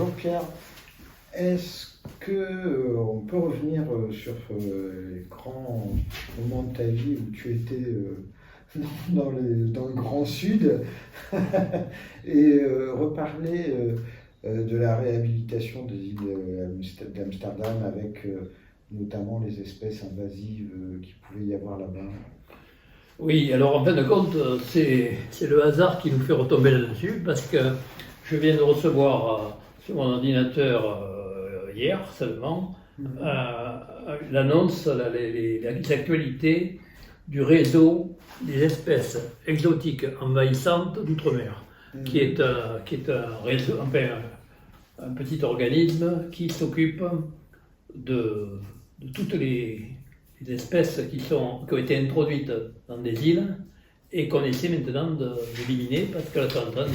Jean-Pierre, est-ce qu'on peut revenir sur les grands moments de ta vie où tu étais dans le Grand Sud et reparler de la réhabilitation des îles d'Amsterdam avec notamment les espèces invasives qu'il pouvait y avoir là-bas? Oui, alors en fin de compte, c'est le hasard qui nous fait retomber là-dessus, parce que je viens de recevoir sur mon ordinateur hier seulement l'annonce, les actualités du réseau des espèces exotiques envahissantes d'outre-mer, qui est un réseau, enfin, un petit organisme qui s'occupe de toutes les espèces qui ont été introduites dans des îles et qu'on essaie maintenant d'éliminer parce qu'elles sont en train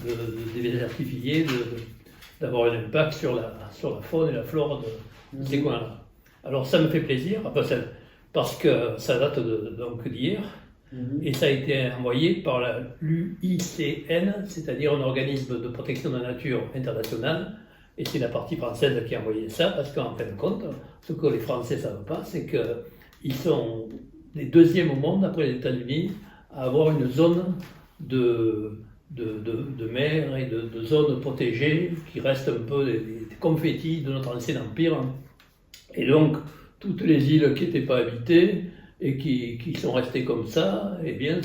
de désertifier, d'avoir un impact sur la faune et la flore de ces coins-là. Alors ça me fait plaisir, parce que ça date donc d'hier, et ça a été envoyé par l'UICN, c'est-à-dire un organisme de protection de la nature international. Et c'est la partie française qui a envoyé ça, parce qu'en fin de compte, ce que les Français ne savent pas, c'est qu'ils sont les deuxièmes au monde, après les États-Unis, à avoir une zone de mer et de zones protégées qui restent un peu des confettis de notre ancien empire. Et donc, toutes les îles qui n'étaient pas habitées et qui sont restées comme ça, eh bien,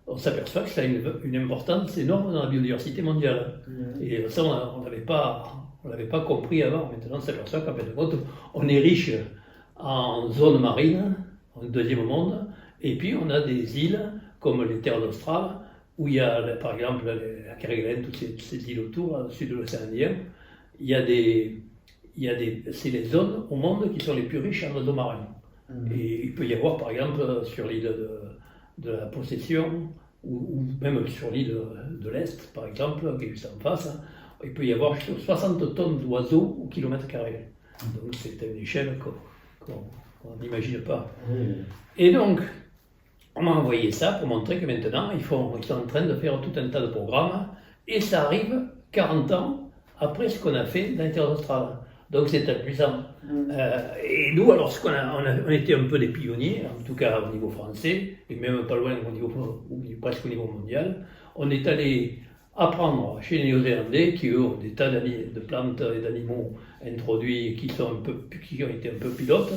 on s'aperçoit que ça a une importance énorme dans la biodiversité mondiale. Et ça, on n'avait pas compris avant. Maintenant, on s'aperçoit qu'en fin de compte, on est riche en zones marines, en deuxième monde, et puis on a des îles comme les terres d'Australie, où il y a, par exemple, la Kerguelen, toutes ces îles autour, au sud de l'océan Indien. C'est les zones au monde qui sont les plus riches en oiseaux marins. Et il peut y avoir, par exemple, sur l'île de la Possession, ou même sur l'île de l'Est, par exemple, qui est juste en face, il peut y avoir 60 tonnes d'oiseaux au kilomètre carré. Donc c'est une échelle qu'on n'imagine pas. Et donc, on m'a envoyé ça pour montrer que maintenant, ils sont en train de faire tout un tas de programmes, et ça arrive 40 ans après ce qu'on a fait dans les terres australes. Donc c'est amusant. Et nous, alors, on était un peu des pionniers, en tout cas au niveau français, et même pas loin presque au niveau mondial. On est allé apprendre chez les Néo-Zélandais, qui eux ont des tas de plantes et d'animaux introduits qui ont été un peu pilotes.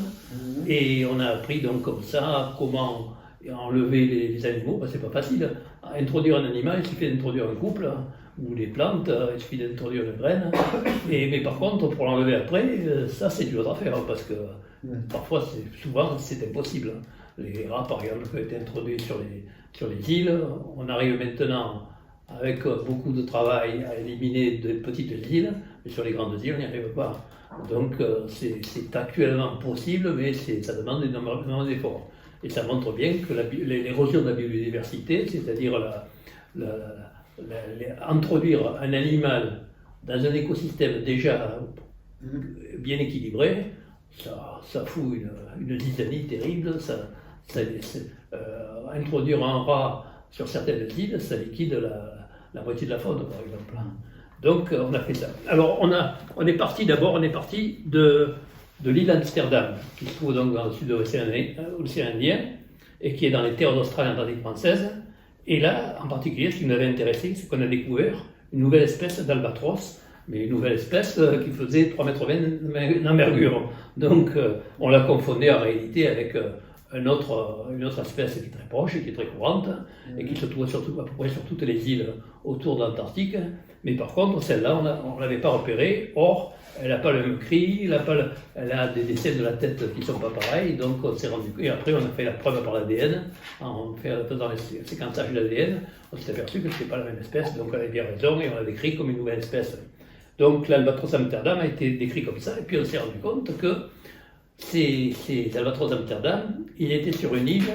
Et on a appris donc comme ça comment enlever les animaux. C'est pas facile. Introduire un animal, il suffit d'introduire un couple, ou les plantes, il suffit d'introduire une graine. Mais par contre, pour l'enlever après, ça c'est dur à faire, parce que parfois, souvent, c'est impossible. Les rats, par exemple, qui ont été introduits sur les îles, on arrive maintenant, avec beaucoup de travail, à éliminer de petites îles, mais sur les grandes îles, on n'y arrive pas. Donc c'est actuellement possible, mais ça demande énormément d'efforts. Et ça montre bien que l'érosion de la biodiversité, c'est-à-dire introduire un animal dans un écosystème déjà bien équilibré, ça fout une zizanie terrible. Introduire un rat sur certaines îles, ça liquide la moitié de la faune, par exemple. Donc on a fait ça. Alors on est parti de l'île d'Amsterdam, qui se trouve donc dans le sud de l'océan Indien, et qui est dans les terres d'Australie Antarctique française. Et là, en particulier, ce qui nous avait intéressé, c'est qu'on a découvert une nouvelle espèce d'albatros, mais une nouvelle espèce qui faisait 3,20 m d'envergure. Donc on l'a confondée en réalité avec une autre espèce qui est très proche, qui est très courante, et qui se trouve à peu près sur toutes les îles autour de l'Antarctique. Mais par contre, celle-là, on ne l'avait pas repérée. Or, elle n'a pas le même cri, elle a des dessins de la tête qui ne sont pas pareils, donc on s'est rendu compte. Et après, on a fait la preuve par l'ADN, en faisant le séquençage de l'ADN, on s'est aperçu que ce n'était pas la même espèce, donc on avait bien raison, et on l'a décrit comme une nouvelle espèce. Donc l'albatros Amsterdam a été décrit comme ça, et puis on s'est rendu compte que ces albatros Amsterdam, il était sur une île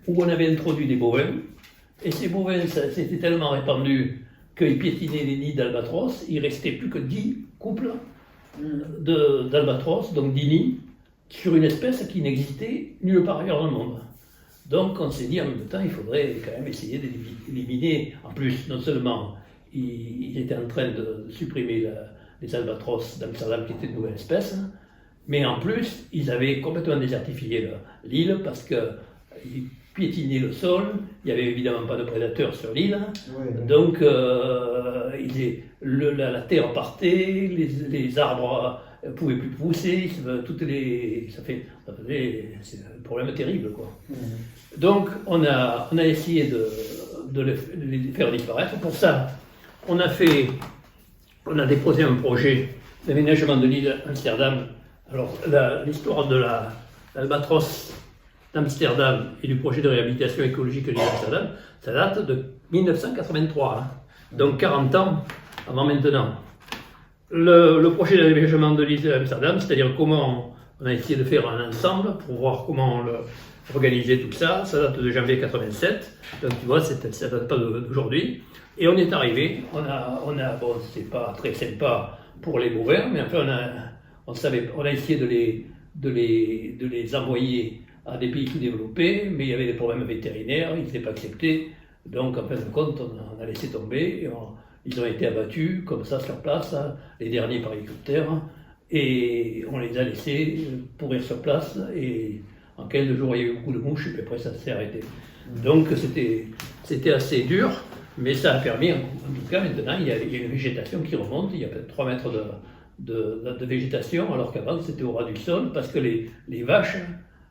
où on avait introduit des bovins, et ces bovins, c'était tellement répandu qu'ils piétinaient les nids d'albatros, il ne restait plus que 10 couples d'albatros, donc 10 nids, sur une espèce qui n'existait nulle part ailleurs dans le monde. Donc on s'est dit en même temps, il faudrait quand même essayer d'éliminer, en plus, non seulement ils étaient en train de supprimer les albatros d'Amsterdam qui étaient de nouvelles espèces. Mais en plus, ils avaient complètement désertifié l'île parce qu'ils piétinaient le sol, il n'y avait évidemment pas de prédateurs sur l'île, donc la terre partait, les arbres ne pouvaient plus pousser, c'est un problème terrible, quoi. Donc on a essayé de les faire disparaître. Pour ça, on a déposé un projet d'aménagement de l'île Amsterdam. Alors, l'histoire de l'albatros d'Amsterdam et du projet de réhabilitation écologique de l'île d'Amsterdam, ça date de 1983, hein, donc 40 ans avant maintenant. Le projet d'aménagement de l'île d'Amsterdam, c'est-à-dire comment on a essayé de faire un ensemble pour voir comment organiser tout ça, ça date de janvier 87, donc tu vois, ça date pas d'aujourd'hui. Et on est arrivé, bon, c'est pas très sympa pour les bovins, mais enfin on a essayé de les envoyer à des pays sous-développés, mais il y avait des problèmes vétérinaires, ils n'étaient pas acceptés. Donc, en fin de compte, on a laissé tomber. Ils ont été abattus, comme ça, sur place, hein, les derniers par hélicoptère. Et on les a laissés pourrir sur place. Et en 15 jours, il y a eu beaucoup de mouches, et puis après, ça s'est arrêté. Donc, c'était assez dur, mais ça a permis, en tout cas, maintenant, il y a une végétation qui remonte. Il y a peut-être 3 mètres de végétation, alors qu'avant c'était au ras du sol, parce que les vaches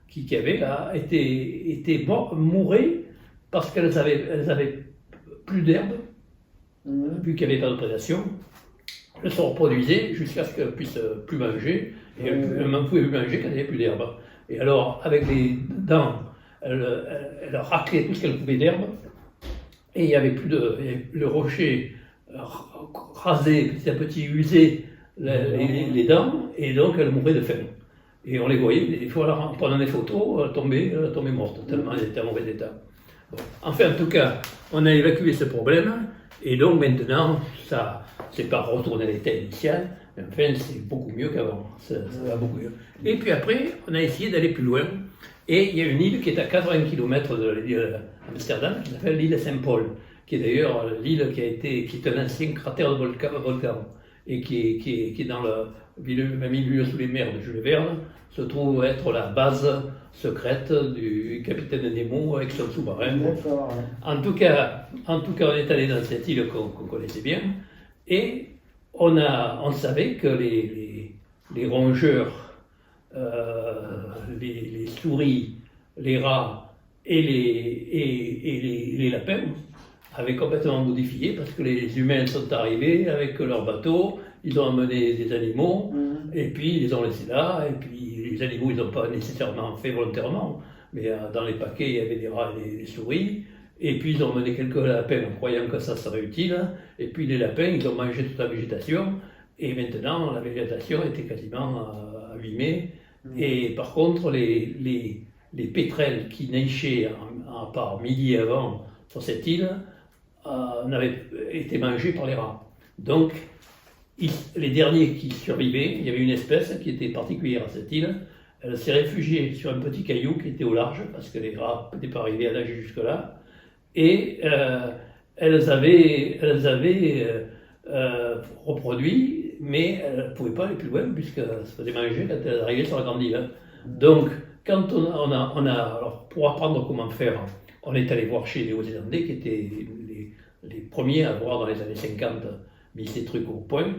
qui y avait là étaient mourées parce qu'elles avaient plus d'herbe, vu qu'il n'y avait pas de prédation. Elles se reproduisaient jusqu'à ce qu'elles ne puissent plus manger, et elles ne pouvaient plus manger quand il n'y avait plus d'herbe. Et alors, avec les dents, elles raclaient tout ce qu'elles pouvaient d'herbe, et il n'y avait plus le rocher rasé, petit à petit usé les dents, et donc elles mouraient de faim. Et on les voyait, des fois, en prenant des photos, elles tombaient mortes, tellement elles étaient en mauvais état. Bon. Enfin, en tout cas, on a évacué ce problème, et donc maintenant, ça, c'est pas retourné à l'état initial, mais enfin, c'est beaucoup mieux qu'avant. Ça va beaucoup mieux. Et puis après, on a essayé d'aller plus loin, et il y a une île qui est à 80 km de l'île d'Amsterdam, qui s'appelle l'île Saint-Paul, qui est d'ailleurs l'île qui est un ancien cratère de volcan. Et qui est dans le milieu sous les mers de Jules Verne, se trouve être la base secrète du capitaine Nemo avec son sous-marin. En tout cas, on est allé dans cette île qu'on connaissait bien, et on savait que les rongeurs, les souris, les rats et les lapins avaient complètement modifié, parce que les humains sont arrivés avec leur bateau, ils ont amené des animaux, et puis ils les ont laissés là, et puis les animaux ils n'ont pas nécessairement fait volontairement, mais dans les paquets il y avait des rats et des souris, et puis ils ont amené quelques lapins en croyant que ça serait utile, et puis les lapins ils ont mangé toute la végétation, et maintenant la végétation était quasiment abîmée, et par contre les pétrels qui naissaient par milliers avant sur cette île, n'avaient été mangés par les rats. Donc, les derniers qui survivaient, il y avait une espèce qui était particulière à cette île, elle s'est réfugiée sur un petit caillou qui était au large, parce que les rats n'étaient pas arrivés à nager jusque-là, et elles avaient reproduit, mais elles ne pouvaient pas aller plus loin, puisqu'elles se faisaient manger quand elles arrivaient sur la grande île. Donc, quand alors, pour apprendre comment faire, on est allé voir chez les Néo-Zélandais, qui étaient les premiers à avoir dans les années 50 mis ces trucs au point,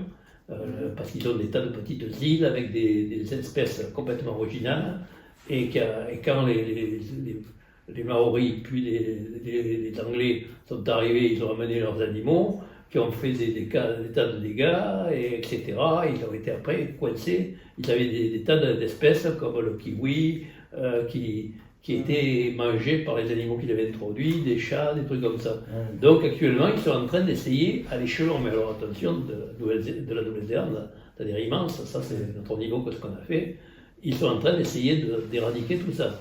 parce qu'ils ont des tas de petites îles avec des espèces complètement originales, et quand les Maoris puis les Anglais sont arrivés, ils ont amené leurs animaux, qui ont fait des tas de dégâts, etc. Ils ont été après coincés, ils avaient des tas d'espèces comme le kiwi, qui étaient mangés par les animaux qu'ils avaient introduits, des chats, des trucs comme ça. Donc actuellement, ils sont en train d'essayer à l'échelon, mais alors attention, de la Nouvelle-Zélande, c'est-à-dire immense, ça c'est notre niveau que ce qu'on a fait, ils sont en train d'essayer d'éradiquer tout ça.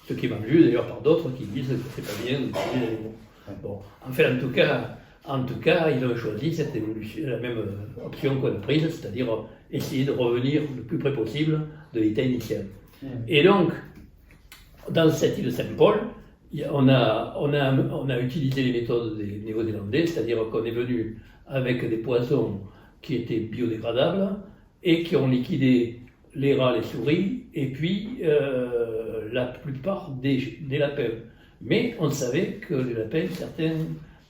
Ce qui est vendu d'ailleurs par d'autres qui disent que c'est pas bien d'utiliser les animaux. Bon, enfin, en tout cas, ils ont choisi cette évolution, la même option qu'on a prise, c'est-à-dire essayer de revenir le plus près possible de l'état initial. Et donc, dans cette île de Saint-Paul, on a utilisé les méthodes des Néo-Zélandais, c'est-à-dire qu'on est venu avec des poisons qui étaient biodégradables et qui ont liquidé les rats, les souris et puis la plupart des lapins. Mais on savait que les lapins, certains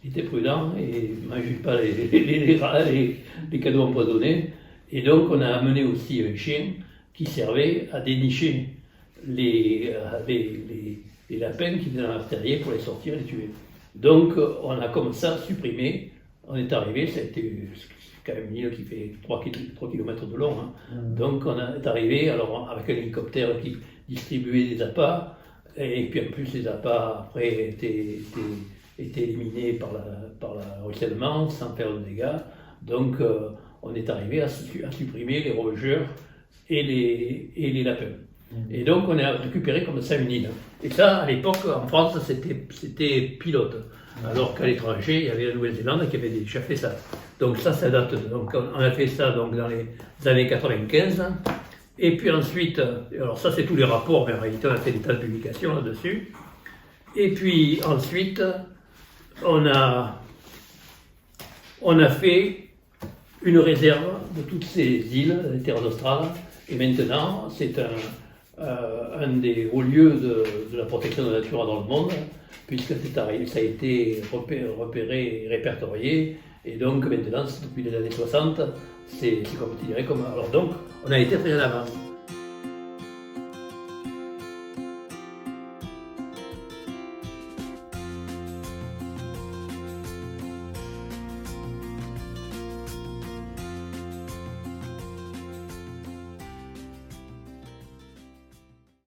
étaient prudents et ne mangeaient pas les rats, les cadeaux empoisonnés. Et donc on a amené aussi un chien qui servait à dénicher les lapins qui étaient dans leur terrier pour les sortir et les tuer. Donc on a comme ça supprimé, on est arrivé, ça a été quand même une île qui fait 3 km de long, hein. Donc on est arrivé alors, avec un hélicoptère qui distribuait des appâts, et puis en plus les appâts après étaient éliminés par le ruissellement sans faire de dégâts. Donc on est arrivé à supprimer les rongeurs et les lapins. Et donc on a récupéré comme ça une île. Et ça, à l'époque, en France, c'était pilote. Alors qu'à l'étranger, il y avait la Nouvelle-Zélande qui avait déjà fait ça. Donc ça date. Donc on a fait ça donc, dans les années 95. Et puis ensuite, alors ça c'est tous les rapports, mais en réalité on a fait des tas de publications là-dessus. Et puis ensuite, on a fait une réserve de toutes ces îles, les terres australes. Et maintenant, c'est un des hauts lieux de la protection de la nature dans le monde, puisque ça a été repéré et répertorié. Et donc maintenant, depuis les années 60, c'est considéré comme... Alors donc, on a été très en avant.